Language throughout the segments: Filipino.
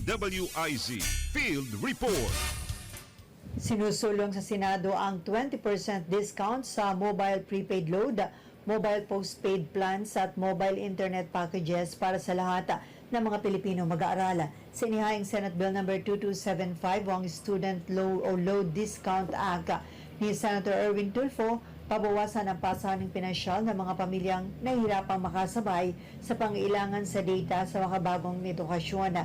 DWIZ Field Report. Sinusulong sa Senado ang 20% discount sa mobile prepaid load, mobile postpaid plans at mobile internet packages para sa lahat ng mga Pilipino mag-aaral. Sinihayang Senate Bill No. 2275 o ang Student Load Discount Act ni Senator Erwin Tulfo, pabawasan ang pasaming pinansyal ng mga pamilyang nahihirapang makasabay sa pangailangan sa data sa makabagong edukasyon.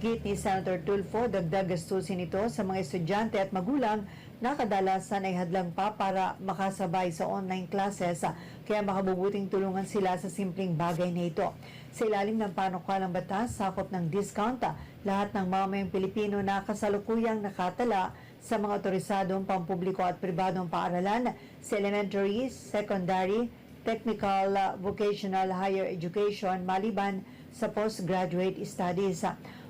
Git ni Senator Tulfo, dagdag gastusin ito sa mga estudyante at magulang na kadalasan ay hadlang pa para makasabay sa online classes, kaya makabubuting tulungan sila sa simpleng bagay na ito. Sa ilalim ng panukalang batas, sakop ng discount lahat ng mamamayang Pilipino na kasalukuyang nakatala sa mga otorisadong pampubliko at pribadong paaralan sa elementary, secondary, technical, vocational, higher education maliban sa postgraduate studies.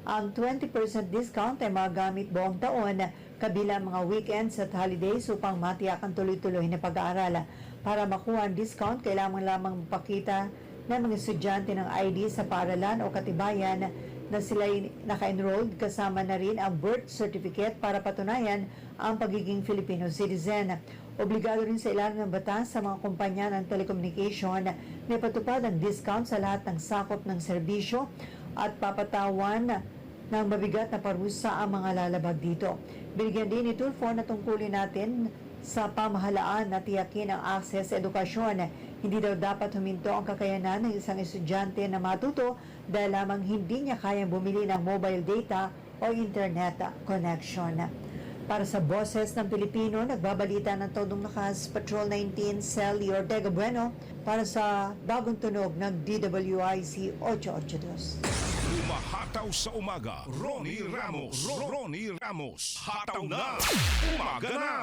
Ang 20% discount ay magamit buong taon, kabilang mga weekends at holidays upang matiyak ang tuloy-tuloy na pag-aaral. Para makuha ang discount, kailangan lamang magpakita ng mga estudyante ng ID sa paaralan o katibayan na sila'y naka-enrolled, kasama na rin ang birth certificate para patunayan ang pagiging Filipino citizen. Obligado rin sa ilalim ng batas sa mga kumpanya ng telecommunication na ipatupad ang discount sa lahat ng sakop ng serbisyo at papatawan ng mabigat na parusa ang mga lalabag dito. Binigyan din ni Tulfo na tungkulin natin sa pamahalaan na tiyakin ang access sa edukasyon. Hindi daw dapat huminto ang kakayanan ng isang estudyante na matuto dahil lamang hindi niya kayang bumili ng mobile data o internet connection. Para sa Boses ng Pilipino, nagbabalita ng Todong Lakas, Patrol 19, Sally Ortega Bueno, para sa bagong tunog ng DWIZ 882. Umahataw sa umaga, Ronnie Ramos. Ronnie Ramos. Hataw na! Umaga na!